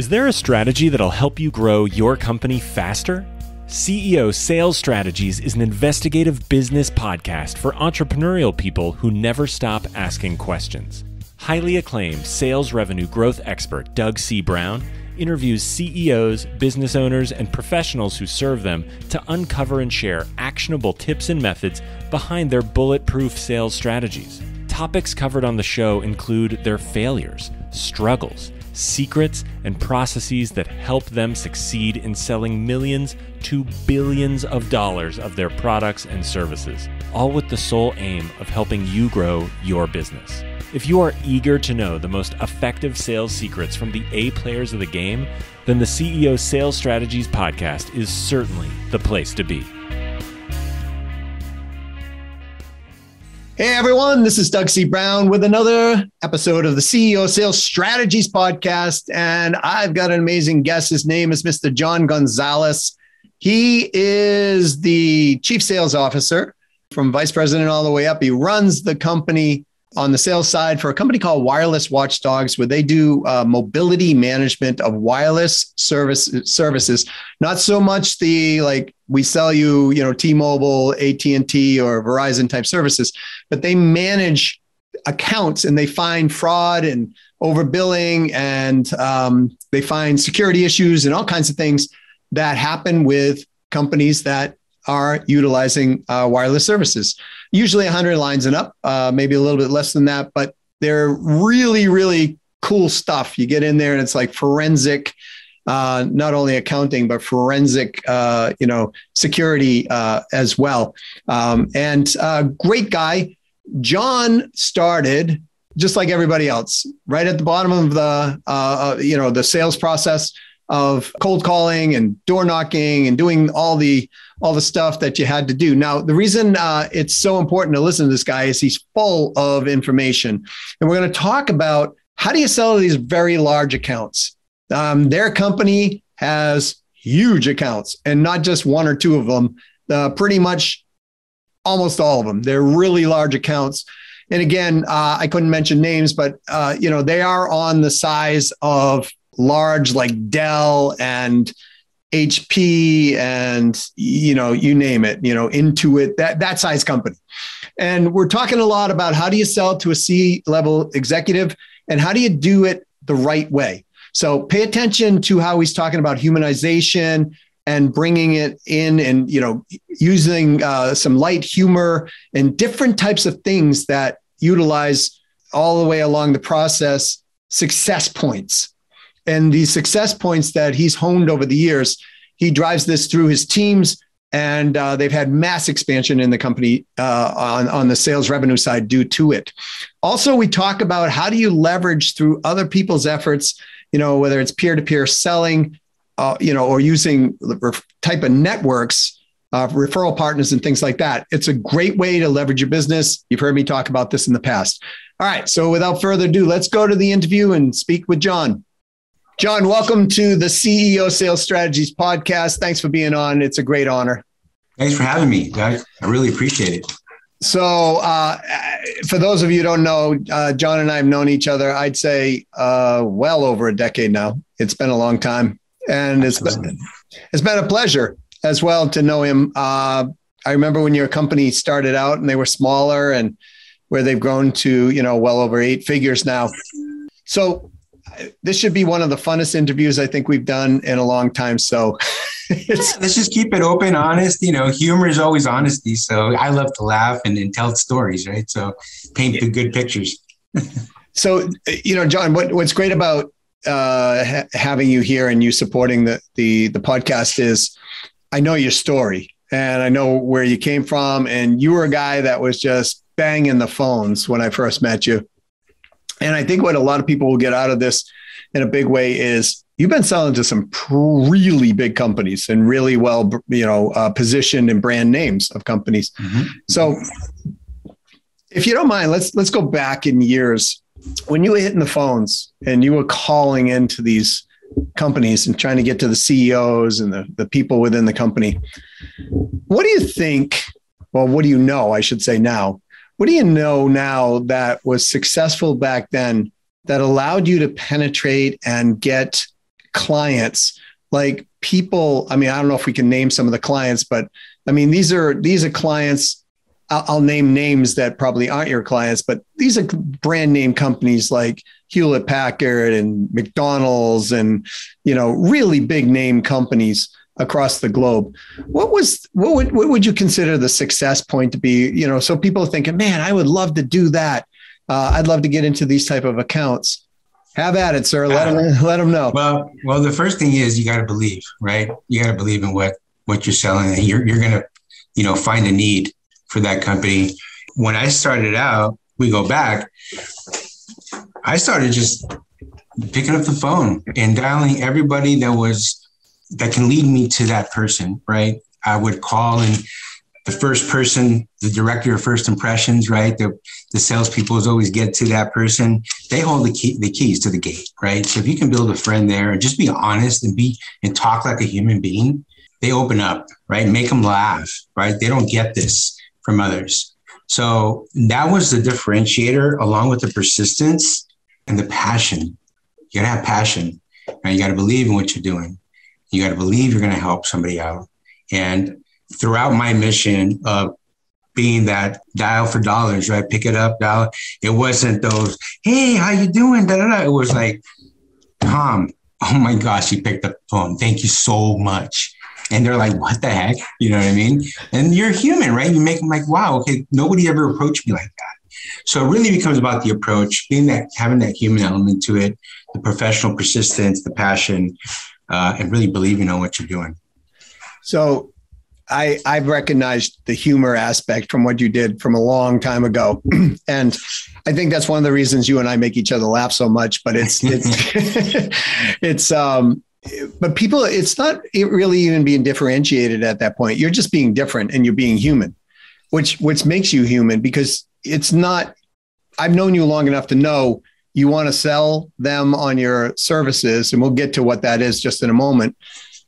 Is there a strategy that'll help you grow your company faster? CEO Sales Strategies is an investigative business podcast for entrepreneurial people who never stop asking questions. Highly acclaimed sales revenue growth expert Doug C. Brown interviews CEOs, business owners, and professionals who serve them to uncover and share actionable tips and methods behind their bulletproof sales strategies. Topics covered on the show include their failures, struggles, secrets, and processes that help them succeed in selling millions to billions of dollars of their products and services, all with the sole aim of helping you grow your business. If you are eager to know the most effective sales secrets from the A players of the game, then the CEO Sales Strategies podcast is certainly the place to be. Hey everyone, this is Doug C. Brown with another episode of the CEO Sales Strategies podcast. And I've got an amazing guest. His name is Mr. John Gonzalez. He is the Chief Sales Officer from Vice President all the way up. He runs the company on the sales side for a company called Wireless Watchdogs, where they do mobility management of wireless services. Not so much we sell you, T-Mobile, AT&T, or Verizon type services, but they manage accounts and they find fraud and overbilling and they find security issues and all kinds of things that happen with companies that are utilizing wireless services. Usually 100 lines and up, maybe a little bit less than that, but they're really, really cool stuff. You get in there and it's like forensic, not only accounting, but forensic, security as well. Great guy. John started just like everybody else, right at the bottom of the sales process of cold calling and door knocking and doing all the stuff that you had to do. Now, the reason it's so important to listen to this guy is he's full of information. And we're going to talk about how do you sell these very large accounts? Their company has huge accounts and not just one or two of them, pretty much almost all of them. They're really large accounts. And again, I couldn't mention names, but they are on the size of large like Dell and HP and, you name it, Intuit, that size company. And we're talking a lot about how do you sell to a C-level executive and how do you do it the right way? So pay attention to how he's talking about humanization and bringing it in and, using some light humor and different types of things that utilize all the way along the process, success points. And these success points that he's honed over the years, he drives this through his teams, and they've had mass expansion in the company on the sales revenue side due to it. Also, we talk about how do you leverage through other people's efforts, whether it's peer-to-peer selling, or using the type of networks, referral partners and things like that. It's a great way to leverage your business. You've heard me talk about this in the past. All right. So without further ado, let's go to the interview and speak with John. John, welcome to the CEO Sales Strategies podcast. Thanks for being on. It's a great honor. Thanks for having me, Doug. I really appreciate it. So for those of you who don't know, John and I have known each other, I'd say well over a decade now. It's been a long time. And it's been a pleasure as well to know him. I remember when your company started out and they were smaller and where they've grown to, well over 8 figures now. So this should be one of the funnest interviews I think we've done in a long time. So let's just keep it open, honest. Humor is always honesty. So I love to laugh and tell stories, right? So paint the good pictures. So, John, what's great about having you here and you supporting the podcast is I know your story and I know where you came from. And you were a guy that was just banging the phones when I first met you. And I think what a lot of people will get out of this in a big way is you've been selling to some really big companies and really well, positioned and brand names of companies. Mm-hmm. So if you don't mind, let's go back in years when you were hitting the phones and you were calling into these companies and trying to get to the CEOs and the people within the company. What do you think? Well, what do you know? I should say now. What do you know now that was successful back then that allowed you to penetrate and get clients, like people, I mean, I don't know if we can name some of the clients, but I mean, these are clients. I'll name names that probably aren't your clients, but these are brand name companies like Hewlett Packard and McDonald's and, really big name companies across the globe. What would you consider the success point to be? So people are thinking, man, I would love to do that. I'd love to get into these type of accounts. Have at it, sir. Let them know. Well, the first thing is you got to believe, right? You got to believe in what you're selling, and you're going to, find a need for that company. When I started out, we go back, I started just picking up the phone and dialing everybody that can lead me to that person, right? I would call, and the first person, the director of first impressions, right? The salespeople always get to that person. They hold the keys to the gate, right? So if you can build a friend there and just be honest and talk like a human being, they open up, right? Make them laugh, right? They don't get this from others. So that was the differentiator, along with the persistence and the passion. You got to have passion, right? You got to believe in what you're doing. You got to believe you're going to help somebody out. And throughout my mission of being that dial for dollars, right? Pick it up, dial. It wasn't those, hey, how you doing? Da, da, da. It was like, Tom, oh my gosh, you picked up the phone. Thank you so much. And they're like, what the heck? You know what I mean? And you're human, right? You make them like, wow, okay, nobody ever approached me like that. So it really becomes about the approach, having that human element to it, the professional persistence, the passion, and really believing in what you're doing. So I've recognized the humor aspect from what you did from a long time ago. And I think that's one of the reasons you and I make each other laugh so much, but but people, it's not really even being differentiated at that point. You're just being different and you're being human, which makes you human, because it's not, I've known you long enough to know you want to sell them on your services, and we'll get to what that is just in a moment.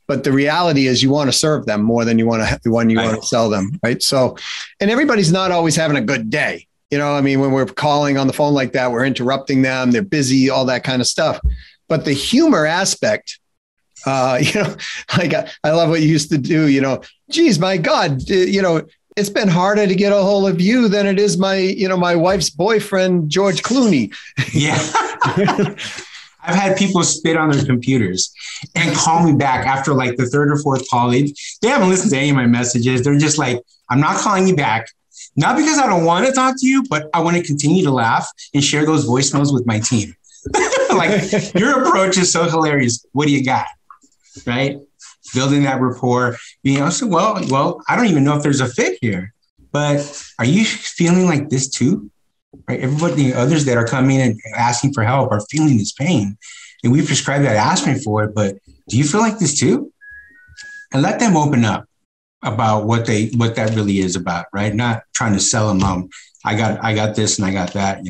But the reality is you want to serve them more than you want to sell them. Right. So, and everybody's not always having a good day. I mean, when we're calling on the phone like that, we're interrupting them, they're busy, all that kind of stuff. But the humor aspect, like I love what you used to do, geez, my God, it's been harder to get a hold of you than it is my wife's boyfriend, George Clooney. Yeah. I've had people spit on their computers and call me back after like the third or fourth call. They haven't listened to any of my messages. They're just like, I'm not calling you back. Not because I don't want to talk to you, but I want to continue to laugh and share those voicemails with my team. Like, your approach is so hilarious. What do you got? Right? Building that rapport, being also, well, I don't even know if there's a fit here, but are you feeling like this too? Right? Everybody, others that are coming and asking for help are feeling this pain, and we prescribe that aspirin for it. But do you feel like this too? And let them open up about what that really is about, right? Not trying to sell them. I got this and I got that,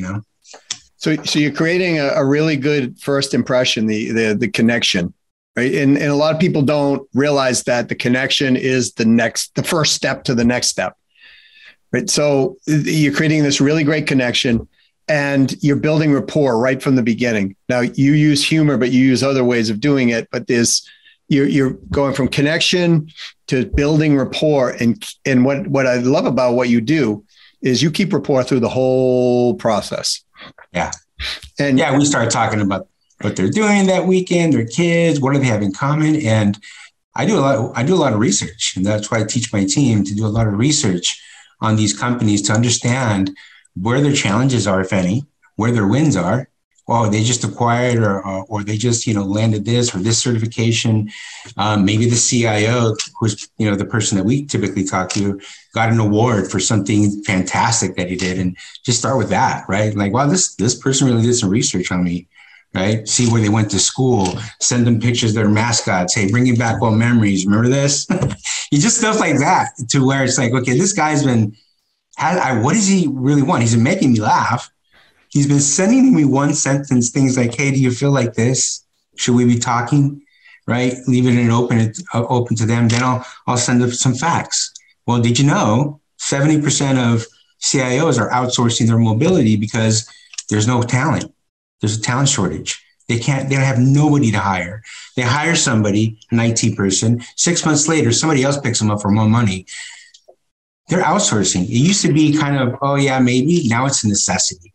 So you're creating a really good first impression, the connection, right? And a lot of people don't realize that the connection is the first step to the next step. Right. So you're creating this really great connection and you're building rapport right from the beginning. Now you use humor, but you use other ways of doing it. But you're going from connection to building rapport. And what I love about what you do is you keep rapport through the whole process. Yeah. And we start talking about what they're doing that weekend, their kids, what do they have in common? And I do a lot of research. And that's why I teach my team to do a lot of research on these companies to understand where their challenges are, if any, where their wins are. Oh, they just acquired or they just, landed this or this certification. Maybe the CIO, who's, the person that we typically talk to, got an award for something fantastic that he did. And just start with that, right? Like, wow, this person really did some research on me, right? See where they went to school, send them pictures of their mascots. Hey, bringing back old memories. Remember this? You just stuff like that, to where it's like, okay, this guy's what does he really want? He's been making me laugh. He's been sending me one sentence, things like, hey, do you feel like this? Should we be talking? Right? Leave it open to them. Then I'll send them some facts. Well, did you know 70% of CIOs are outsourcing their mobility because there's no talent. There's a talent shortage. They don't have nobody to hire. They hire somebody, an IT person. 6 months later, somebody else picks them up for more money. They're outsourcing. It used to be kind of, oh yeah, maybe. Now it's a necessity,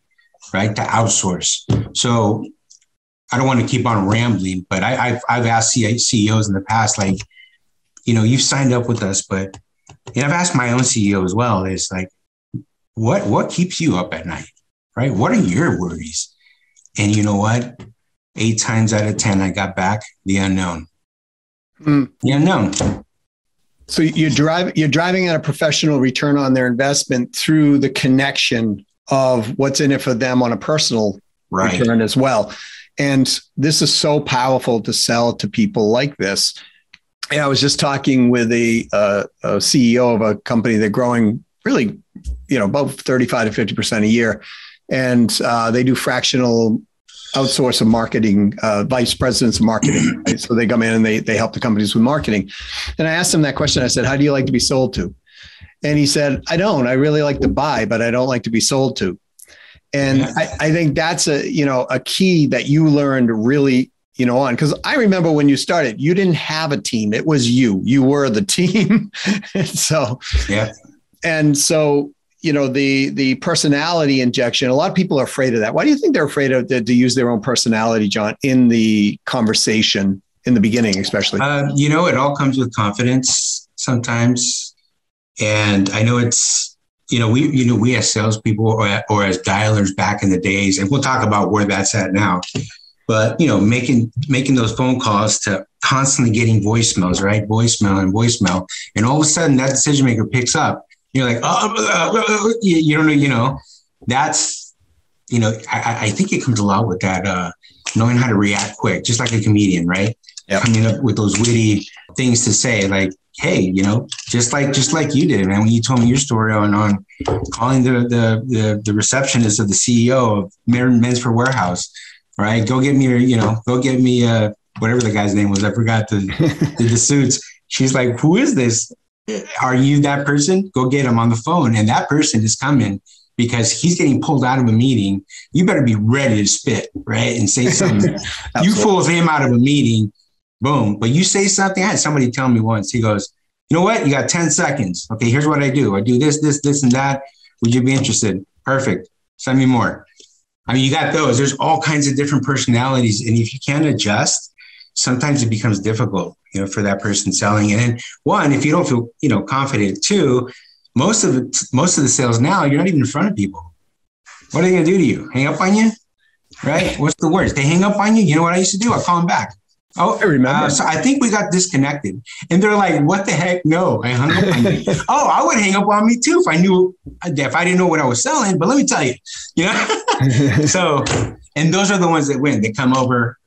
right? To outsource. So I don't want to keep on rambling, but I've asked CEOs in the past, like, you've signed up with us, but, and I've asked my own CEO as well, is like, what keeps you up at night, right? What are your worries? And you know what? 8 times out of 10, I got back the unknown. The unknown. So you're driving at a professional return on their investment through the connection of what's in it for them on a personal return as well. And this is so powerful to sell to people like this. And I was just talking with a CEO of a company that's growing really, about 35 to 50% a year. And they do fractional outsource of marketing, vice presidents of marketing. Right? So they come in and they help the companies with marketing. And I asked him that question. I said, how do you like to be sold to? And he said, I really like to buy, but I don't like to be sold to. And I think that's a key that you learned really, on, because I remember when you started, you didn't have a team. It was you were the team. And so, the personality injection, a lot of people are afraid of that. Why do you think they're afraid of to use their own personality, John, in the conversation in the beginning, especially? It all comes with confidence sometimes. And I know it's, we as salespeople or as dialers back in the days, and we'll talk about where that's at now, but, making those phone calls to constantly getting voicemails, right? Voicemail. And all of a sudden that decision maker picks up. You're like, you don't know, that's, I think it comes a lot with that, knowing how to react quick, just like a comedian, right? Yep. Coming up with those witty things to say, like, hey, just like you did, man, when you told me your story on calling the receptionist of the CEO of Men's for Warehouse, right? Go get me whatever the guy's name was. I forgot the suits. She's like, who is this? Are you that person? Go get him on the phone. And that person is coming because he's getting pulled out of a meeting. You better be ready to spit, right? And say something. You fool him out of a meeting. Boom. But you say something. I had somebody tell me once, he goes, you know what? You got 10 seconds. Okay, here's what I do. I do this, and that. Would you be interested? Perfect. Send me more. I mean, you got those. There's all kinds of different personalities. And if you can't adjust, sometimes it becomes difficult, for that person selling. And then one, if you don't feel, confident. Two, most of the sales now, you're not even in front of people. What are they going to do to you? Hang up on you? Right? What's the worst? They hang up on you. You know what I used to do? I call them back. Oh, I remember. So I think we got disconnected. And they're like, what the heck? No, I hung up on you. Oh, I would hang up on me too if I didn't know what I was selling. But let me tell you, So, and those are the ones that win. They come over,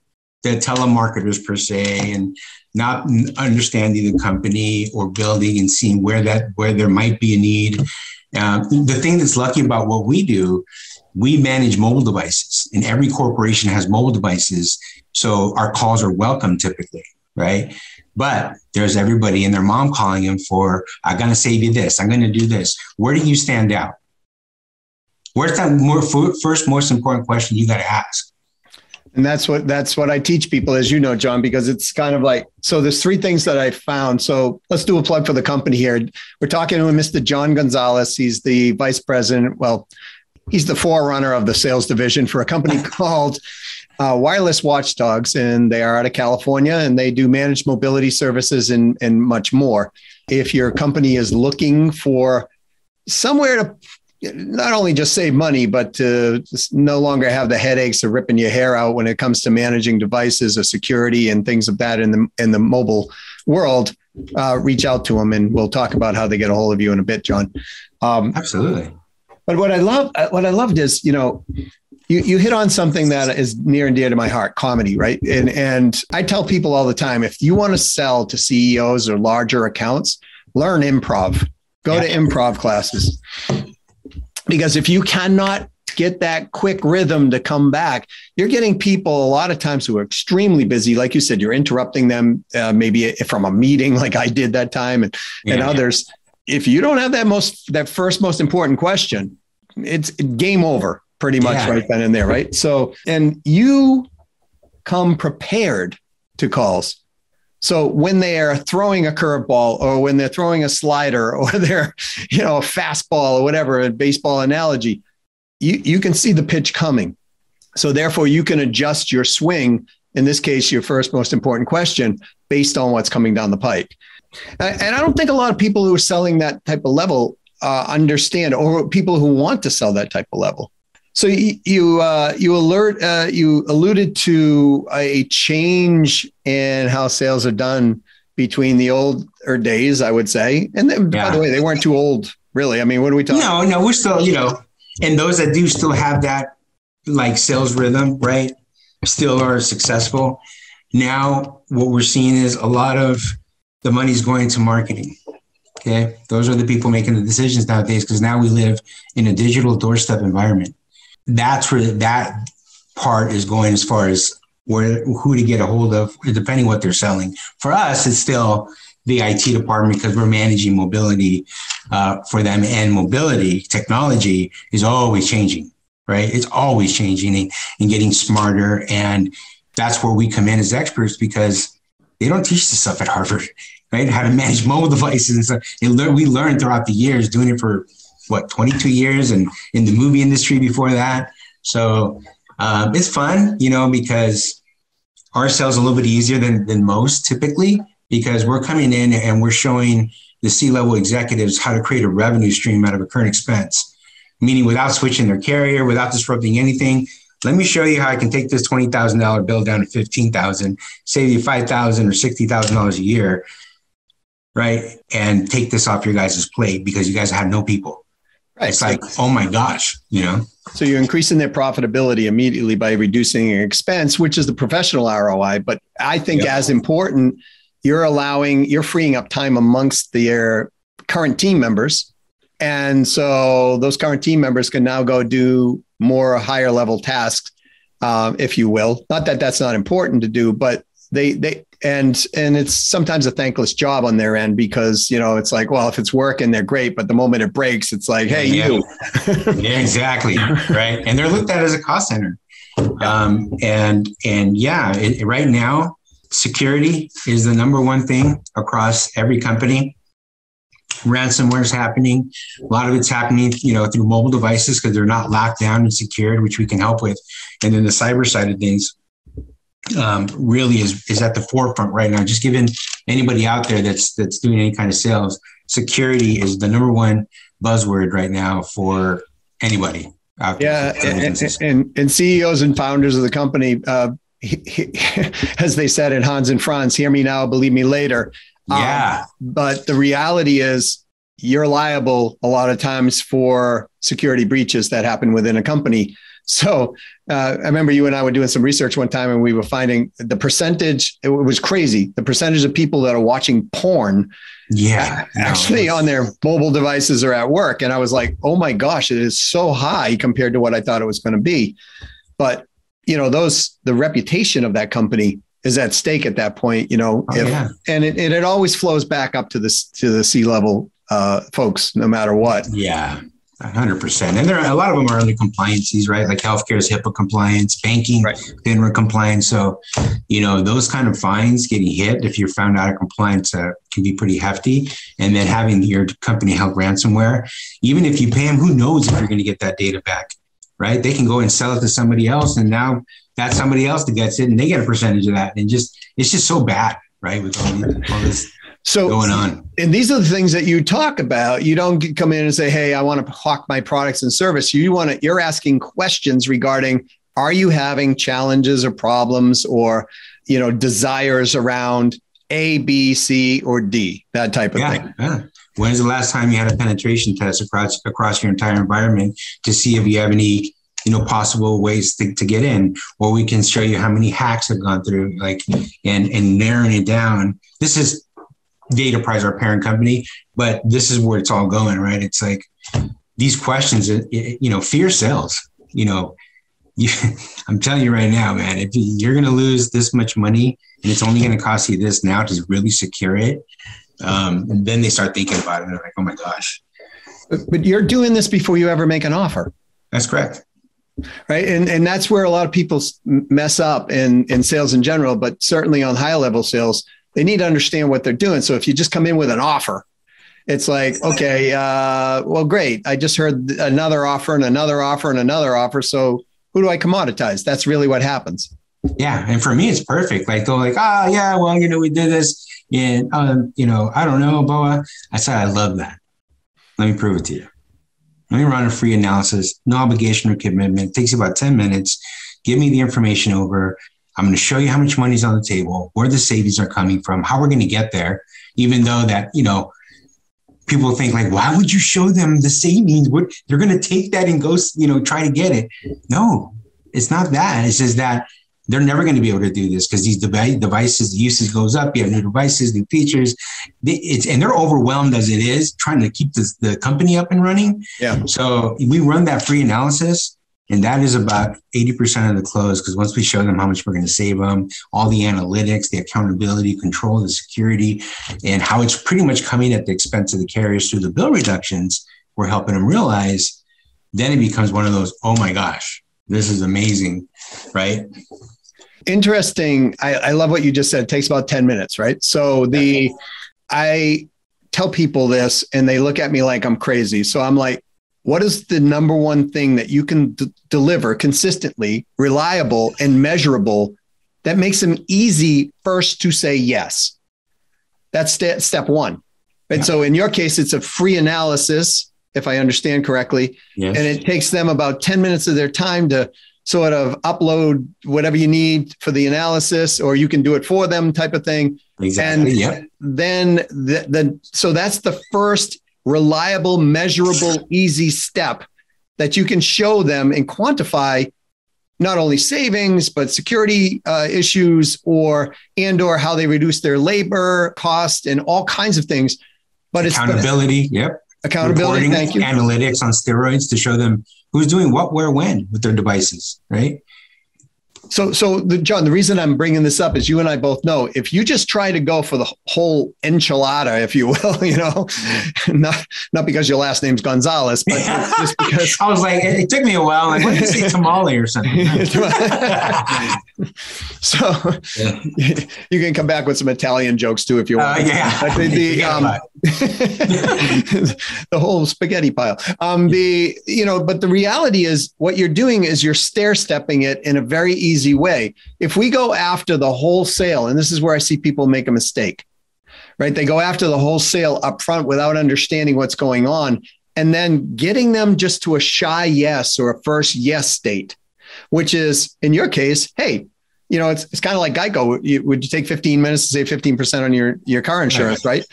the telemarketers per se, and not understanding the company or building and seeing where there might be a need. The thing that's lucky about what we do, we manage mobile devices, and every corporation has mobile devices. So our calls are welcome typically, right? But there's everybody and their mom calling them for, I'm going to save you this. I'm going to do this. Where do you stand out? Where's that first most important question you got to ask? And that's what I teach people, as you know, John, because it's kind of like, so there's 3 things that I found. So let's do a plug for the company here. We're talking to Mr. John Gonzalez. He's the vice president. Well, he's the forerunner of the sales division for a company called Wireless Watchdogs, and they are out of California, and they do managed mobility services and much more. If your company is looking for somewhere to not only just save money, but to just no longer have the headaches of ripping your hair out when it comes to managing devices or security and things of that in the mobile world, reach out to them, and we'll talk about how they get a hold of you in a bit, John. Absolutely. But what I loved is, you hit on something that is near and dear to my heart, comedy, right? And I tell people all the time, if you want to sell to CEOs or larger accounts, learn improv. Go to improv classes. Because if you cannot get that quick rhythm to come back, you're getting people a lot of times who are extremely busy. Like you said, you're interrupting them, maybe from a meeting like I did that time and others. If you don't have that first most important question, it's game over pretty much right then and there. Right. So, and you come prepared to calls. So when they are throwing a curveball or when they're throwing a slider or they're, a fastball or whatever, a baseball analogy, you can see the pitch coming. So therefore you can adjust your swing, in this case, your first most important question, based on what's coming down the pike. And I don't think a lot of people who are selling that type of level understand, or people who want to sell that type of level. So you alluded to a change in how sales are done between the older days, I would say. And then, by the way, they weren't too old, really. I mean, what are we talking? No, we're still, and those that do still have that like sales rhythm, right, still are successful. Now, what we're seeing is a lot of the money's going to marketing. Okay, those are the people making the decisions nowadays, because now we live in a digital doorstep environment. That's where that part is going, as far as who to get a hold of, depending what they're selling. For us, it's still the IT department, because we're managing mobility for them, and mobility technology is always changing, right? It's always changing and getting smarter. And that's where we come in as experts, because they don't teach this stuff at Harvard, right? How to manage mobile devices and stuff. We learned throughout the years, doing it for 22 years, and in the movie industry before that. So it's fun, because our sales are a little bit easier than most typically, because we're coming in and we're showing the C-level executives how to create a revenue stream out of a current expense, meaning without switching their carrier, without disrupting anything. Let me show you how I can take this $20,000 bill down to $15,000, save you $5,000 or $60,000 a year, right? And take this off your guys' plate, because you guys have no people. Right. It's like, oh my gosh, So you're increasing their profitability immediately by reducing your expense, which is the professional ROI. But I think as important, you're freeing up time amongst their current team members. And so those current team members can now go do more higher level tasks, if you will. Not that that's not important to do, but and it's sometimes a thankless job on their end, because, it's like, well, if it's working, they're great. But the moment it breaks, it's like, hey, you. Yeah, exactly. Right. And they're looked at as a cost center. Right now, security is the number one thing across every company. Ransomware is happening. A lot of it's happening, through mobile devices, because they're not locked down and secured, which we can help with. And then the cyber side of things really is at the forefront right now. Just giving anybody out there that's doing any kind of sales, security is the number one buzzword right now for anybody out there. Yeah, and CEOs and founders of the company, as they said in Hans and Franz, hear me now, believe me later. But the reality is, you're liable a lot of times for security breaches that happen within a company. So I remember you and I were doing some research one time, and we were finding the percentage, it was crazy. The percentage of people that are watching porn actually on their mobile devices or at work. And I was like, oh my gosh, it is so high compared to what I thought it was going to be. But, the reputation of that company is at stake at that point, and it always flows back up to the C-level folks, no matter what. Yeah. 100%. And a lot of them are under compliances, right? Like healthcare is HIPAA compliance, banking, FINRA compliance. So, those kind of fines getting hit if you're found out of compliance can be pretty hefty. And then having your company help ransomware, even if you pay them, who knows if you're going to get that data back, right? They can go and sell it to somebody else. And now that's somebody else that gets it, and they get a percentage of that. And it's just so bad, right? With all this going on. And these are the things that you talk about. You don't come in and say, hey, I want to hawk my products and service. You're asking questions regarding, are you having challenges or problems or, desires around A, B, C, or D, that type of thing. Yeah. When's the last time you had a penetration test across your entire environment to see if you have any, possible ways to get in, or we can show you how many hacks have gone through, and narrowing it down. This is Dataprize, our parent company, but this is where it's all going, right? It's like these questions, fear sells, I'm telling you right now, man, if you're going to lose this much money and it's only going to cost you this now to really secure it, and then they start thinking about it. And they're like, oh my gosh. But you're doing this before you ever make an offer. That's correct. Right. And that's where a lot of people mess up in sales in general, but certainly on high level sales, they need to understand what they're doing. So if you just come in with an offer, it's like, okay, well, great. I just heard another offer and another offer and another offer. So who do I commoditize? That's really what happens. Yeah. And for me, it's perfect. Like they're like, oh yeah, well, we did this and, I don't know, Boa. I said, I love that. Let me prove it to you. Let me run a free analysis, no obligation or commitment. It takes about 10 minutes. Give me the information over. I'm going to show you how much money's on the table, where the savings are coming from, how we're going to get there, even though that, people think like, why would you show them the savings? They're going to take that and go, try to get it. No, it's not that. It's just that they're never going to be able to do this because these devices, the usage goes up. You have new devices, new features. And they're overwhelmed as it is trying to keep the company up and running. Yeah. So we run that free analysis, and that is about 80% of the close, because once we show them how much we're going to save them, all the analytics, the accountability, control, the security, and how it's pretty much coming at the expense of the carriers through the bill reductions, we're helping them realize, then it becomes one of those, oh my gosh, this is amazing, right? Interesting. I love what you just said. It takes about 10 minutes, right? So I tell people this and they look at me like I'm crazy. So I'm like, what is the number one thing that you can deliver consistently, reliable, and measurable that makes them easy first to say yes? That's step one. And so in your case, it's a free analysis, if I understand correctly. Yes. And it takes them about 10 minutes of their time to sort of upload whatever you need for the analysis, or you can do it for them type of thing. Exactly. And then so that's the first reliable, measurable, easy step that you can show them and quantify not only savings, but security issues or how they reduce their labor cost and all kinds of things. But accountability. Accountability. Reporting, thank you. Analytics on steroids to show them who's doing what, where, when with their devices, right? So John, the reason I'm bringing this up is you and I both know if you just try to go for the whole enchilada, if you will, not because your last name's Gonzalez, but just because I was like, it took me a while. Like, what did you say, tamale or something? So you can come back with some Italian jokes too if you want. The whole spaghetti pile. But the reality is what you're doing is you're stair stepping it in a very easy way. If we go after the whole sale, and this is where I see people make a mistake, right? They go after the whole sale up front without understanding what's going on, and then getting them just to a shy yes or a first yes state, which is in your case, hey, it's kind of like Geico. Would you take 15 minutes to save 15% on your car insurance, right?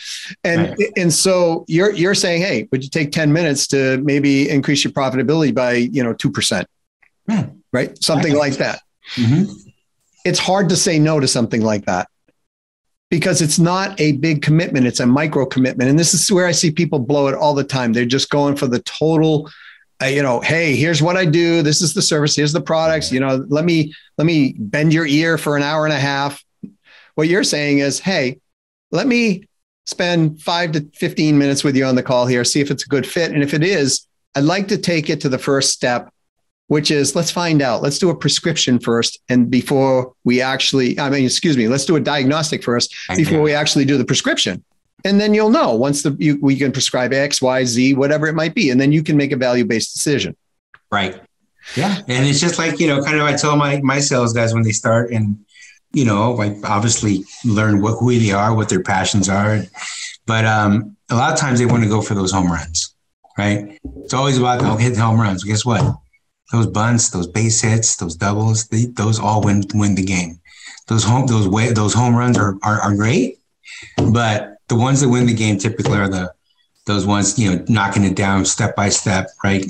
And so you're saying, hey, would you take 10 minutes to maybe increase your profitability by 2%, right? Something like that. Mm-hmm. It's hard to say no to something like that because it's not a big commitment. It's a micro commitment. And this is where I see people blow it all the time. They're just going for the total, hey, here's what I do. This is the service. Here's the products. Let me bend your ear for an hour and a half. What you're saying is, hey, let me spend 5 to 15 minutes with you on the call here, see if it's a good fit. And if it is, I'd like to take it to the first step, which is let's find out. Let's do a prescription first. And before we let's do a diagnostic first before we actually do the prescription. And then you'll know once we can prescribe X, Y, Z, whatever it might be. And then you can make a value-based decision. Right. Yeah. And it's just like, kind of I tell my sales guys when they start and, like obviously learn who they are, what their passions are. But a lot of times they want to go for those home runs, right? It's always about hitting home runs. Guess what? Those bunts, those base hits, those doubles, those all win the game. Those home runs are great, but the ones that win the game typically are those ones, knocking it down step by step, right?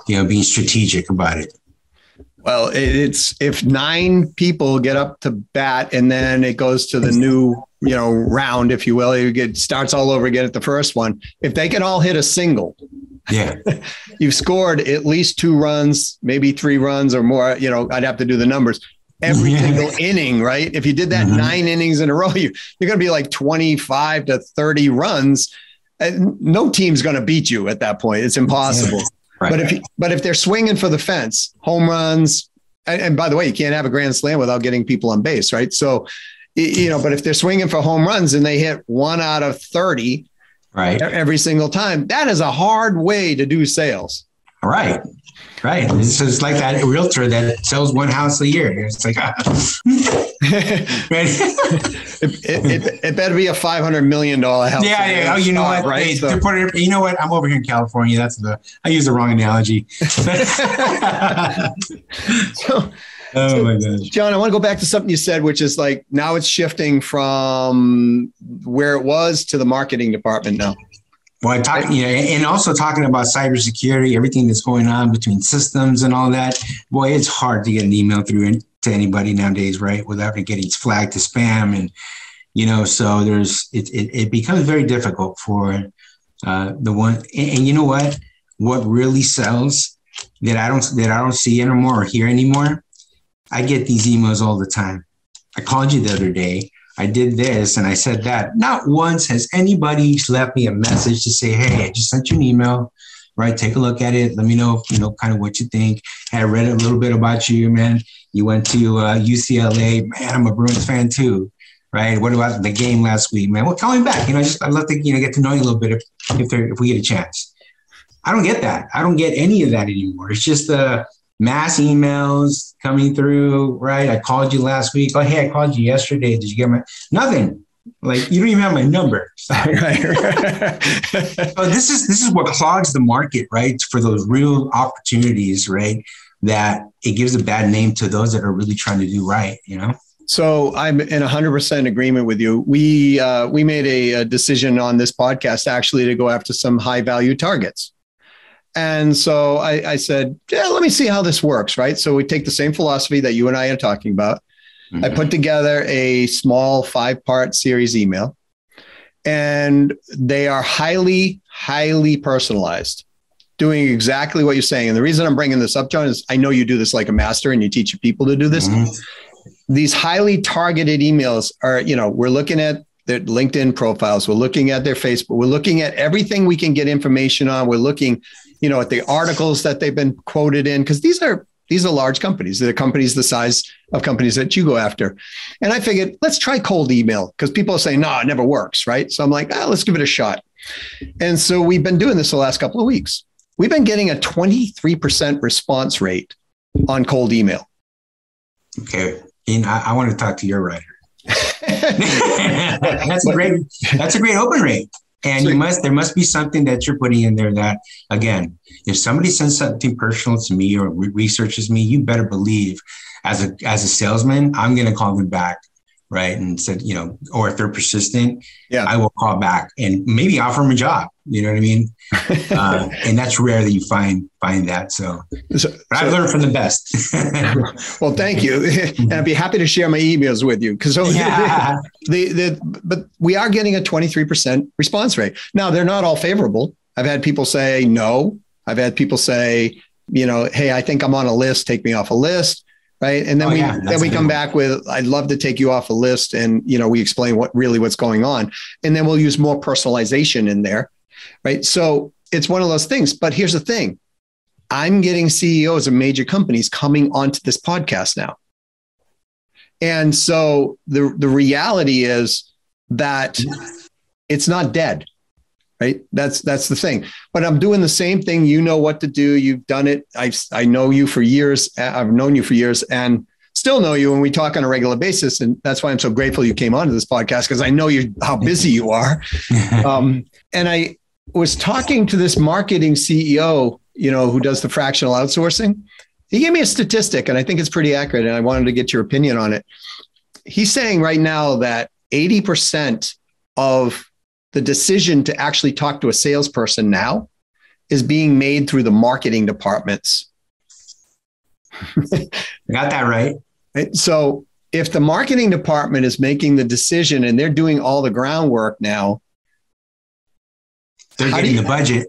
Being strategic about it. Well, it's if 9 people get up to bat and then it goes to the new, round, if you will, it starts all over again at the first one. If they can all hit a single, yeah, you've scored at least 2 runs, maybe 3 runs or more. I'd have to do the numbers every single inning, right? If you did that 9 innings in a row, you're going to be like 25 to 30 runs. And no team's going to beat you at that point. It's impossible. Yeah. Right. But if they're swinging for the fence, home runs, and by the way, you can't have a grand slam without getting people on base, right? So, but if they're swinging for home runs and they hit 1 out of 30 right every single time, that is a hard way to do sales. Right. This is like that realtor that sells one house a year. It's like, it better be a $500 million house. Yeah. Oh, you know what? Right. Hey, you know what? I'm over here in California. I use the wrong analogy. Oh my gosh. John, I want to go back to something you said, which is like, now it's shifting from where it was to the marketing department now. Well, and also talking about cybersecurity, everything that's going on between systems and all that. Boy, it's hard to get an email through to anybody nowadays, right? Without it getting flagged to spam, and so it becomes very difficult for the one. And you know what? What really sells that I don't see anymore or hear anymore. I get these emails all the time. I called you the other day. I did this and I said that. Not once has anybody left me a message to say, hey, I just sent you an email, right? Take a look at it. Let me know, kind of what you think. Hey, I read a little bit about you, man. You went to UCLA. Man, I'm a Bruins fan too, right? What about the game last week, man? Well, call me back. I'd love to, get to know you a little bit if we get a chance. I don't get that. I don't get any of that anymore. It's just mass emails coming through, right? I called you last week. Oh, hey, I called you yesterday. Did you get nothing? Like, you don't even have my number. Right. So this is what clogs the market, right? For those real opportunities, right? That it gives a bad name to those that are really trying to do right, So I'm in 100% agreement with you. We made a decision on this podcast actually to go after some high value targets. And so I said, let me see how this works, right? So we take the same philosophy that you and I are talking about. Mm-hmm. I put together a small 5-part series email, and they are highly, highly personalized, doing exactly what you're saying. And the reason I'm bringing this up, John, is I know you do this like a master and you teach your people to do this. Mm-hmm. These highly targeted emails are, we're looking at their LinkedIn profiles. We're looking at their Facebook. We're looking at everything we can get information on. We're looking, at the articles that they've been quoted in, because these are large companies. They're companies the size of companies that you go after. And I figured, let's try cold email, because people are saying, no, it never works, right? So I'm like, let's give it a shot. And so we've been doing this the last couple of weeks. We've been getting a 23% response rate on cold email. Okay. And I want to talk to your writer. That's a great open rate. And there must be something that you're putting in there that, again, if somebody sends something personal to me or researches me, you better believe as a salesman, I'm going to call them back. Right. And said, or if they're persistent, I will call back and maybe offer them a job. You know what I mean? And that's rare that you find that. So I've learned from the best. Well, thank you. And I'd be happy to share my emails with you, because but we are getting a 23% response rate. Now, they're not all favorable. I've had people say no. I've had people say, hey, I think I'm on a list. Take me off a list. Right. And then we come back with, I'd love to take you off a list. And, we explain what's going on. And then we'll use more personalization in there. Right. So it's one of those things. But here's the thing. I'm getting CEOs of major companies coming onto this podcast now. And so the reality is that it's not dead. Right. That's the thing. But I'm doing the same thing. You know what to do. You've done it. I know you for years. I've known you for years and still know you. And we talk on a regular basis. And that's why I'm so grateful you came onto this podcast, because I know how busy you are. And I was talking to this marketing CEO, who does the fractional outsourcing. He gave me a statistic, and I think it's pretty accurate. And I wanted to get your opinion on it. He's saying right now that 80% of the decision to actually talk to a salesperson now is being made through the marketing departments. Got that right. So if the marketing department is making the decision and they're doing all the groundwork now, they're getting the budget.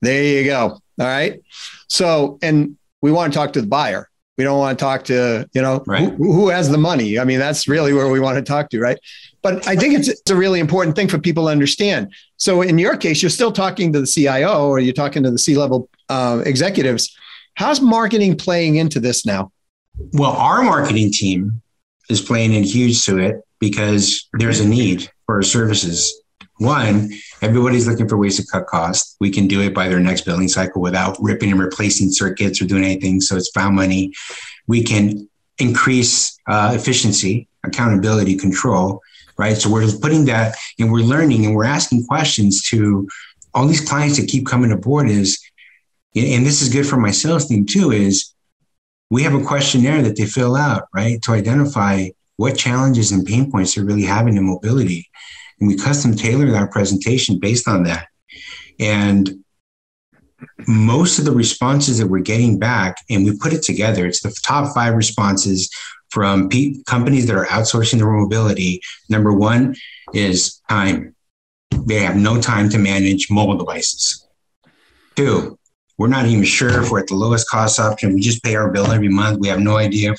There you go. All right. So, and we want to talk to the buyer. We don't want to talk to, right. who has the money. I mean, that's really where we want to talk to, right? But I think it's a really important thing for people to understand. So in your case, you're still talking to the CIO, or you're talking to the C-level executives. How's marketing playing into this now? Well, our marketing team is playing in huge to it because there's a need for our services. One, everybody's looking for ways to cut costs. We can do it by their next billing cycle without ripping and replacing circuits or doing anything. So it's found money. We can increase efficiency, accountability, control, right? So we're just putting that and we're learning and we're asking questions to all these clients that keep coming aboard is, and this is good for my sales team too, is we have a questionnaire that they fill out, right? To identify what challenges and pain points they're really having in mobility. And we custom tailor our presentation based on that. And most of the responses that we're getting back, and we put it together, it's the top 5 responses from companies that are outsourcing their mobility. Number 1 is time. They have no time to manage mobile devices. 2, we're not even sure if we're at the lowest cost option. We just pay our bill every month. We have no idea,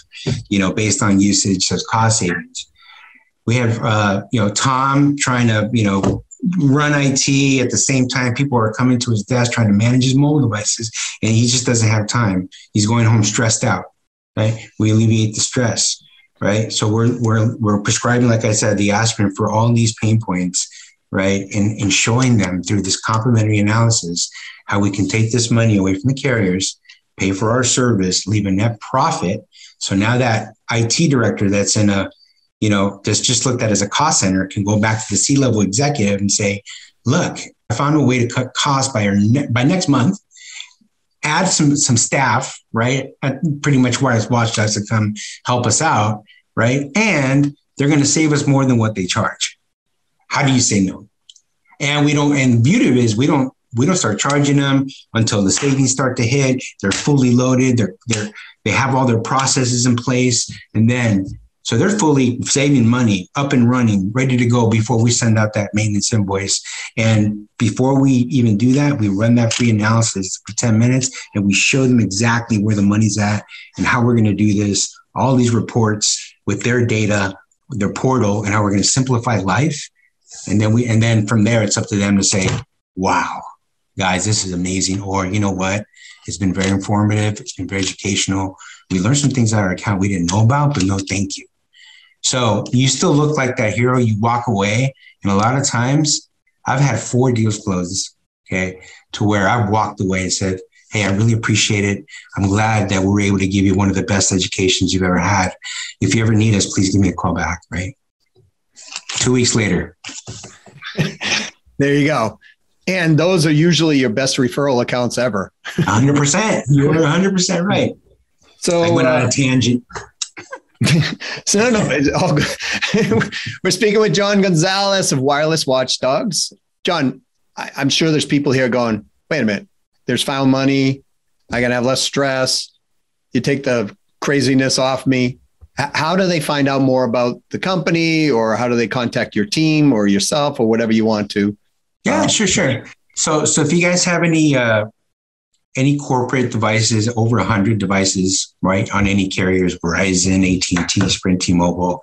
based on usage, so cost savings. We have, Tom trying to, run IT at the same time. People are coming to his desk trying to manage his mobile devices, and he just doesn't have time. He's going home stressed out, right? We alleviate the stress, right? So we're prescribing, like I said, the aspirin for all these pain points, right? And showing them through this complementary analysis how we can take this money away from the carriers, pay for our service, leave a net profit. So now that IT director that's in that's just looked at as a cost center can go back to the C-level executive and say, look, I found a way to cut costs by next month, add some staff, right? Pretty much Wireless Watchdogs to come help us out, right? And they're going to save us more than what they charge. How do you say no? And the beauty of it is we don't start charging them until the savings start to hit. They're fully loaded. They have all their processes in place. And then, so they're fully saving money, up and running, ready to go before we send out that maintenance invoice. And before we even do that, we run that free analysis for 10 minutes and we show them exactly where the money's at and how we're going to do this, all these reports with their data, their portal, and how we're going to simplify life. And then from there, it's up to them to say, wow, guys, this is amazing. Or, you know what? It's been very informative. It's been very educational. We learned some things out of our account we didn't know about, but no, thank you. So you still look like that hero. You walk away. And a lot of times I've had 4 deals closed, okay, to where I've walked away and said, hey, I really appreciate it. I'm glad that we're able to give you one of the best educations you've ever had. If you ever need us, please give me a call back, right? 2 weeks later. There you go. And those are usually your best referral accounts ever. 100%. You're 100% right. So I went on a tangent. So no, it's all good. We're speaking with John Gonzalez of Wireless Watchdogs. John, I'm sure there's people here going, wait a minute, there's found money. I got to have less stress. You take the craziness off me. How do they find out more about the company, or how do they contact your team or yourself or whatever you want to? Yeah, sure. So if you guys have any corporate devices, over 100 devices, right, on any carriers, Verizon, AT&T, Sprint, T-Mobile,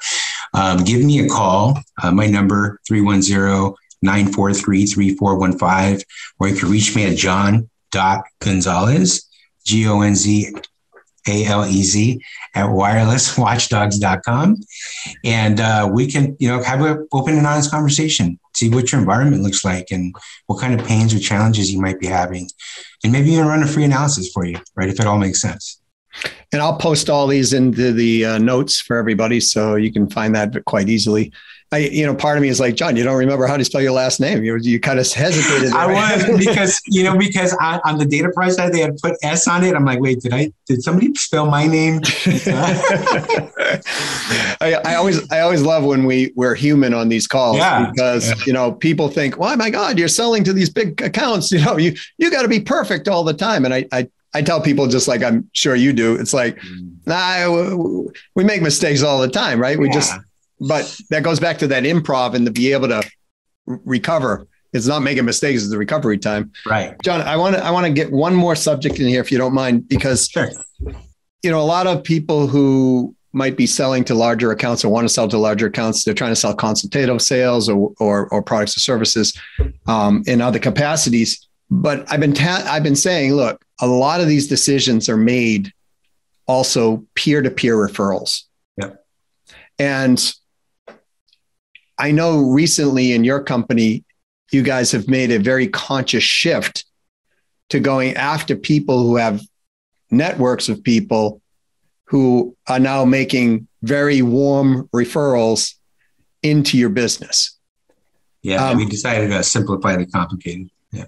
give me a call. My number, 310-943-3415, or you can reach me at john.gonzalez, Gonzalez, at wirelesswatchdogs.com. And we can, have an open and honest conversation, see what your environment looks like and what kind of pains or challenges you might be having. And maybe even run a free analysis for you, right? If it all makes sense. And I'll post all these into the notes for everybody, so you can find that quite easily. Part of me is like, John, you don't remember how to spell your last name. You kind of hesitated. I was because on the data price side, they had put S on it. I'm like, wait, did somebody spell my name? I always love when we're human on these calls, because people think, well, my God, you're selling to these big accounts. You got to be perfect all the time. And I tell people, just like I'm sure you do, it's like, we make mistakes all the time, right? But that goes back to that improv and to be able to recover. It's not making mistakes, it's the recovery time. Right. John, I want to get one more subject in here, if you don't mind, because, sure. A lot of people who might be selling to larger accounts or want to sell to larger accounts, they're trying to sell consultative sales or products or services in other capacities. But I've been saying, look, a lot of these decisions are made also peer-to-peer referrals. Yep. And I know recently in your company, you guys have made a very conscious shift to going after people who have networks of people who are now making very warm referrals into your business. Yeah, we decided to simplify the complicated. Yeah.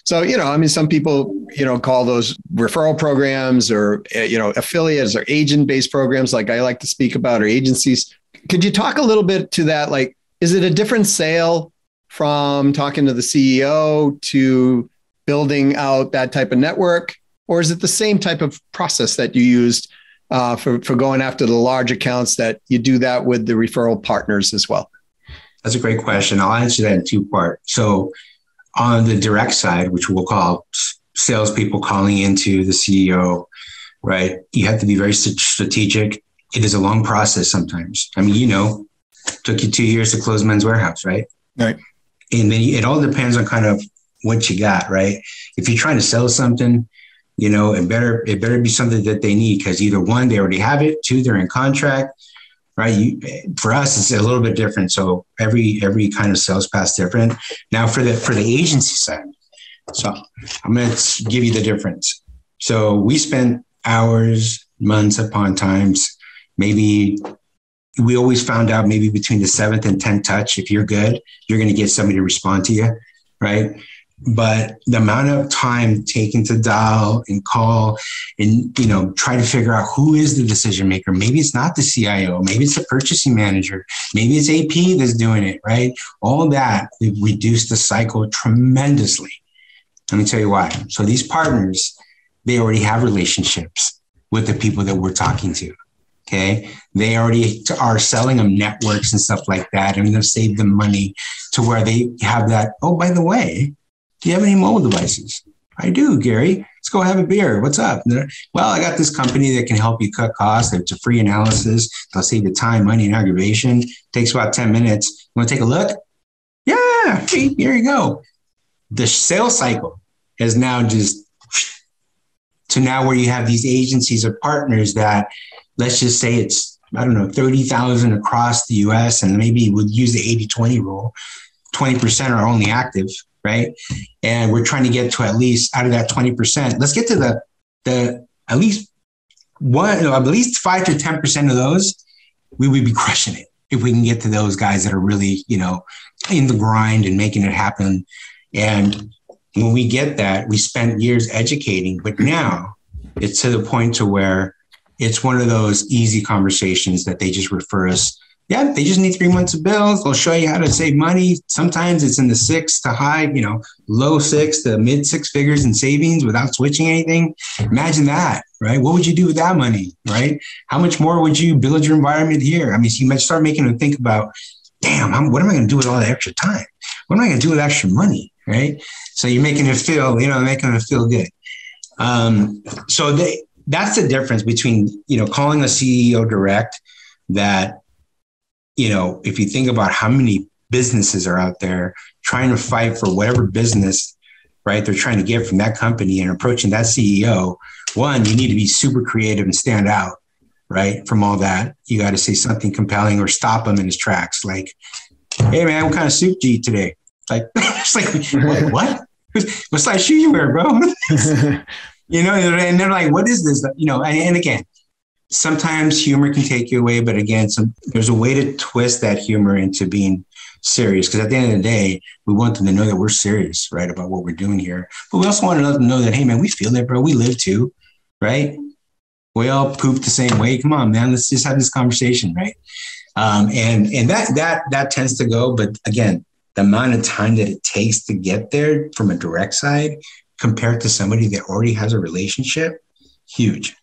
So, I mean, some people, call those referral programs or, affiliates or agent-based programs like I like to speak about, or agencies. Could you talk a little bit to that? Like, is it a different sale from talking to the CEO to building out that type of network? Or is it the same type of process that you used for going after the large accounts, that you do that with the referral partners as well? That's a great question. I'll answer that in two parts. So on the direct side, which we'll call salespeople calling into the CEO, right? You have to be very strategic. It is a long process sometimes. I mean, took you 2 years to close Men's Warehouse, right? Right. And then it all depends on kind of what you got, right? If you're trying to sell something, it better be something that they need, because either one, they already have it, two, they're in contract, right? For us, it's a little bit different. So every kind of sales path is different. Now for the agency side, so I'm going to give you the difference. So we spent hours, months upon times, maybe we always found out maybe between the 7th and 10th touch, if you're good, you're going to get somebody to respond to you, right? But the amount of time taken to dial and call and, try to figure out who is the decision maker. Maybe it's not the CIO. Maybe it's the purchasing manager. Maybe it's AP that's doing it, right? All that reduced the cycle tremendously. Let me tell you why. So these partners, they already have relationships with the people that we're talking to. Okay. They already are selling them networks and stuff like that. And they've saved them money to where they have that. Oh, by the way, do you have any mobile devices? I do, Gary. Let's go have a beer. What's up? Well, I got this company that can help you cut costs. It's a free analysis. They'll save you time, money, and aggravation. It takes about 10 minutes. You want to take a look? Yeah. Hey, here you go. The sales cycle is now just to now where you have these agencies or partners that, let's just say it's, 30,000 across the US, and maybe we'll use the 80-20 rule. 20% are only active, right? And we're trying to get to at least out of that 20%. Let's get to the at least 5 to 10% of those. We would be crushing it if we can get to those guys that are really, in the grind and making it happen. And when we get that, we spent years educating, but now it's to the point to where it's one of those easy conversations that they just refer us. Yeah, they just need 3 months of bills. They'll show you how to save money. Sometimes it's in the 6 to high, low 6 to mid 6 figures in savings without switching anything. Imagine that, right? What would you do with that money, right? How much more would you build your environment here? I mean, so you might start making them think about, damn, what am I going to do with all the extra time? What am I going to do with extra money, right? So you're making it feel, making it feel good. That's the difference between, calling a CEO direct that, if you think about how many businesses are out there trying to fight for whatever business, right, they're trying to get from that company and approaching that CEO, one, you need to be super creative and stand out, right? From all that, you got to say something compelling or stop him in his tracks. Like, hey man, what kind of suit do you eat today? Like, it's like, what? What size shoe you wear, bro? And they're like, what is this? And again, sometimes humor can take you away, but again, there's a way to twist that humor into being serious. Because at the end of the day, we want them to know that we're serious, right, about what we're doing here. But we also want to let them know that, hey man, we feel it, bro. We live too, right? We all poop the same way. Come on, man. Let's just have this conversation, right? And that tends to go. But again, the amount of time that it takes to get there from a direct side compared to somebody that already has a relationship, huge.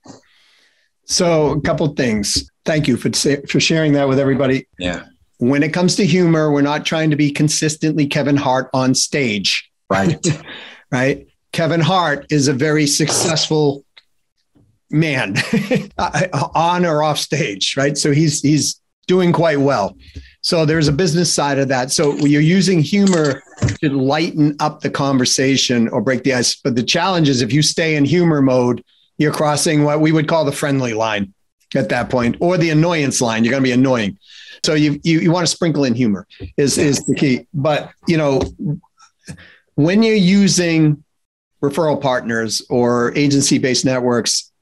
So a couple of things. Thank you for sharing that with everybody. Yeah. When it comes to humor, we're not trying to be consistently Kevin Hart on stage. Right. Right. Kevin Hart is a very successful man on or off stage. Right. So he's doing quite well. So there's a business side of that. So you're using humor to lighten up the conversation or break the ice. But the challenge is if you stay in humor mode, you're crossing what we would call the friendly line at that point, or the annoyance line. You're going to be annoying. So you want to sprinkle in humor is the key. But, when you're using referral partners or agency-based networks,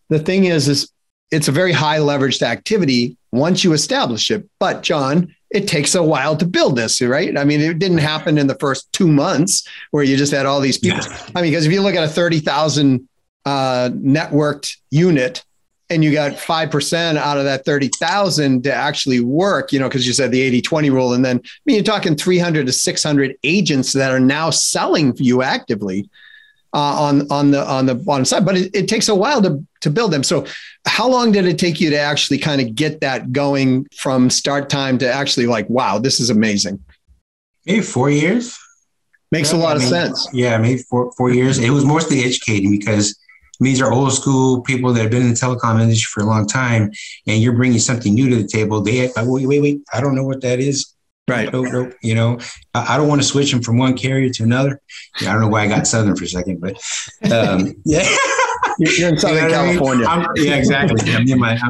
the thing is it's a very high leveraged activity once you establish it. But John, it takes a while to build this, right? I mean, it didn't happen in the first 2 months where you just had all these people. Yeah. I mean, because if you look at a 30,000 networked unit and you got 5% out of that 30,000 to actually work, because you said the 80-20 rule. And then, you're talking 300 to 600 agents that are now selling for you actively on the side, but it takes a while to build them. So how long did it take you to actually kind of get that going from start time to actually like, wow, this is amazing? Maybe 4 years. Makes a lot of sense. Yeah, maybe 4 years. It was mostly educating because these are old school people that have been in the telecom industry for a long time, and you're bringing something new to the table. They like, wait, I don't know what that is. Right. Nope. I don't want to switch them from one carrier to another. Yeah, I don't know why I got Southern for a second, but yeah. You're in Southern California. Yeah, exactly.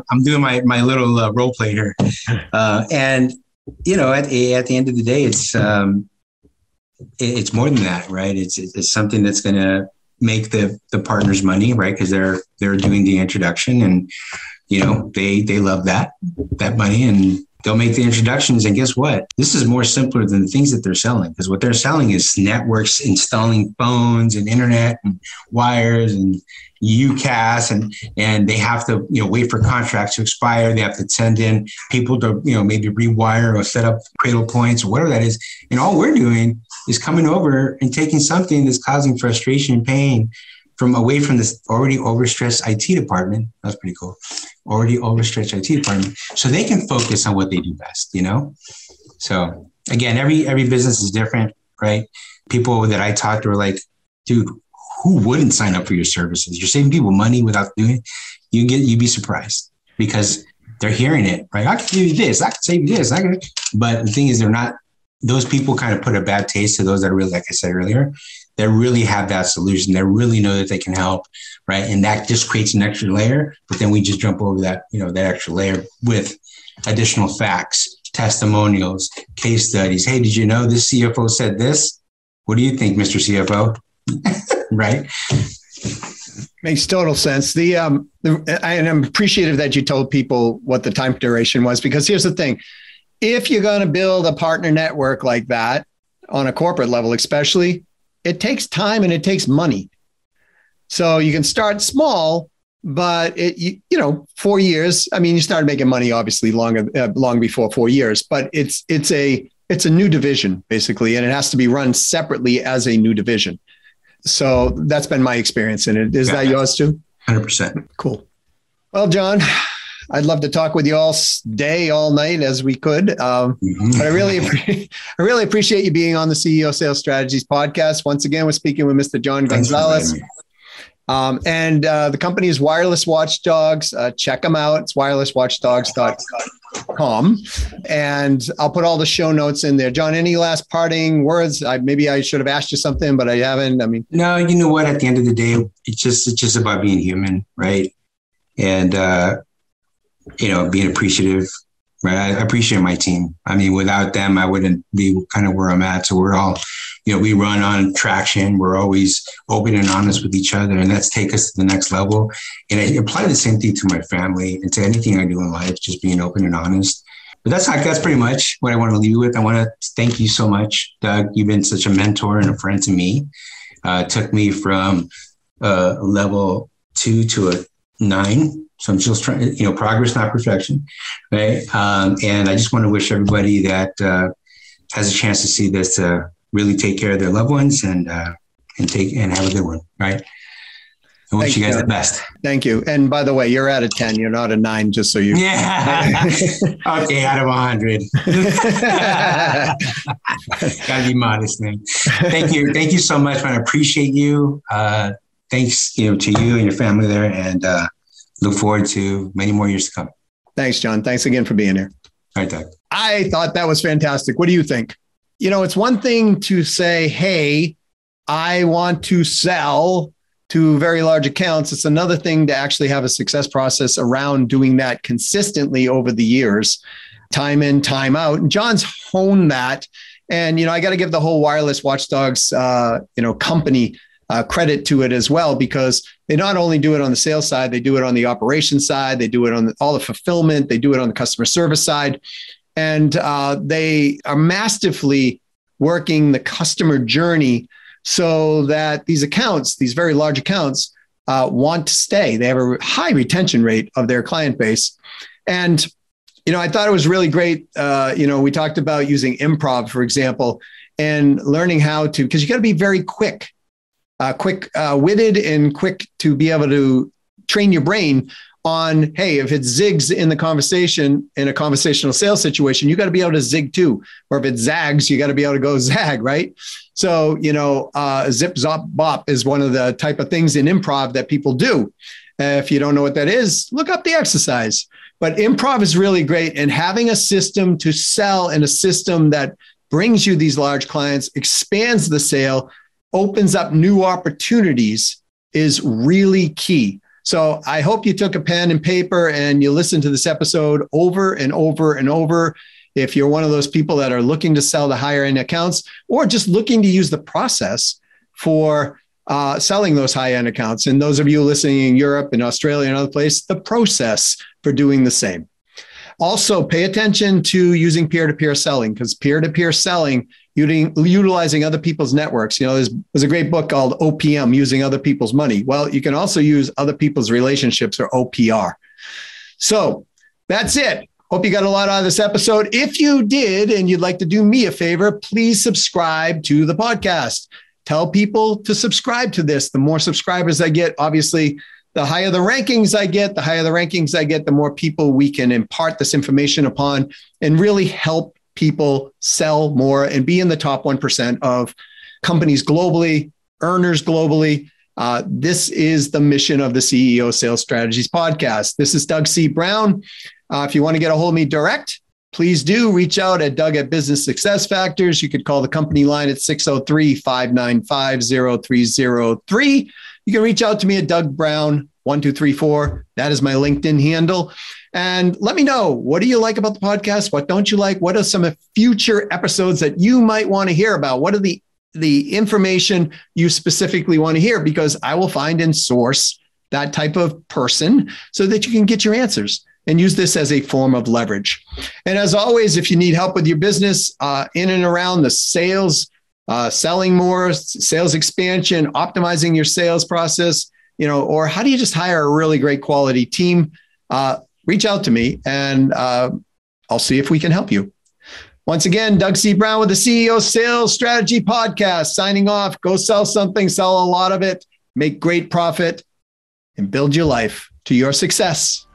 I'm doing my little role play here. And, at the end of the day, it's more than that, right? It's something that's going to make the partners money, right? Because they're doing the introduction and, they love that money, and they'll make the introductions. And guess what? This is more simpler than the things that they're selling, because what they're selling is networks, installing phones and internet and wires and UCAS, and they have to, wait for contracts to expire. They have to send in people to, maybe rewire or set up cradle points or whatever that is. And all we're doing is coming over and taking something that's causing frustration and pain away from this already overstretched IT department. That's pretty cool. Already overstretched IT department. So they can focus on what they do best, So again, every business is different, right? People that I talked to are like, dude, who wouldn't sign up for your services? You're saving people money without doing it. You'd be surprised because they're hearing it, right? I can give you this, I can save you this. But the thing is, they're not, those people kind of put a bad taste to those that are really, like I said earlier, that really have that solution. They really know that they can help, right? And that just creates an extra layer. But then we just jump over that, that extra layer with additional facts, testimonials, case studies. Hey, did you know this CFO said this? What do you think, Mr. CFO? Right? Makes total sense. And I'm appreciative that you told people what the time duration was, because here's the thing. If you're going to build a partner network like that on a corporate level, especially, it takes time and it takes money. So you can start small, but 4 years. I mean, you started making money obviously long before 4 years, but it's a new division basically, and it has to be run separately as a new division. So that's been my experience in it. Is that yours too? 100%. Cool. Well, John, I'd love to talk with you all day, all night as we could. But I really appreciate you being on the CEO Sales Strategies podcast. Once again, we're speaking with Mr. John Gonzalez. And the company is Wireless Watchdogs. Check them out. It's wirelesswatchdogs.com. And I'll put all the show notes in there. John, any last parting words? Maybe I should have asked you something, but I haven't. I mean, no, you know what? At the end of the day, it's just about being human, right? And, being appreciative, right? I appreciate my team. I mean, without them, I wouldn't be kind of where I'm at. So we're all, we run on traction. We're always open and honest with each other, and that's take us to the next level. And I apply the same thing to my family and to anything I do in life, just being open and honest. But that's pretty much what I want to leave you with. I want to thank you so much, Doug. You've been such a mentor and a friend to me. Took me from level 2 to a 9. So I'm just trying, progress, not perfection, right? And I just want to wish everybody that has a chance to see this really take care of their loved ones and have a good one, right? I wish you guys the best. Thank you. And by the way, you're at a 10. You're not a 9, just so you. Yeah. Okay, out of 100. Gotta be modest, man. Thank you. Thank you so much, man. I appreciate you. Thanks, to you and your family there, and look forward to many more years to come. Thanks, John. Thanks again for being here. All right, Doug. I thought that was fantastic. What do you think? It's one thing to say, hey, I want to sell to very large accounts. It's another thing to actually have a success process around doing that consistently over the years, time in, time out. And John's honed that. And, I got to give the whole Wireless Watchdogs, company credit to it as well, because they not only do it on the sales side, they do it on the operations side, they do it on all the fulfillment, they do it on the customer service side. And they are masterfully working the customer journey so that these accounts, these very large accounts, want to stay. They have a high retention rate of their client base. And, I thought it was really great. We talked about using improv, for example, and learning how to, because you got to be very quick-witted and quick to be able to train your brain on, hey, if it zigs in the conversation, in a conversational sales situation, you got to be able to zig too. Or if it zags, you got to be able to go zag, right? So, zip, zop, bop is one of the type of things in improv that people do. If you don't know what that is, look up the exercise. But improv is really great. And having a system to sell and a system that brings you these large clients, expands the sale, opens up new opportunities is really key. So I hope you took a pen and paper and you listened to this episode over and over and over. If you're one of those people that are looking to sell to higher end accounts or just looking to use the process for selling those high end accounts. And those of you listening in Europe and Australia and other places, the process for doing the same. Also, pay attention to using peer-to-peer selling, because peer-to-peer selling, utilizing other people's networks. There's a great book called OPM, Using Other People's Money. Well, you can also use other people's relationships, or OPR. So that's it. Hope you got a lot out of this episode. If you did, and you'd like to do me a favor, please subscribe to the podcast. Tell people to subscribe to this. The more subscribers I get, obviously, the higher the rankings I get, the more people we can impart this information upon and really help people sell more and be in the top 1% of companies globally, earners globally. This is the mission of the CEO Sales Strategies podcast. This is Doug C. Brown. If you want to get a hold of me direct, please do reach out at Doug at Business Success Factors. You could call the company line at 603-595-0303. You can reach out to me at Doug Brown 1234. That is my LinkedIn handle. And let me know, what do you like about the podcast? What don't you like? What are some future episodes that you might want to hear about? What are the information you specifically want to hear? Because I will find and source that type of person so that you can get your answers and use this as a form of leverage. And as always, if you need help with your business in and around the sales, selling more, sales expansion, optimizing your sales process, or how do you just hire a really great quality team, reach out to me and I'll see if we can help you. Once again, Doug C. Brown with the CEO Sales Strategy Podcast, signing off. Go sell something, sell a lot of it, make great profit, and build your life to your success.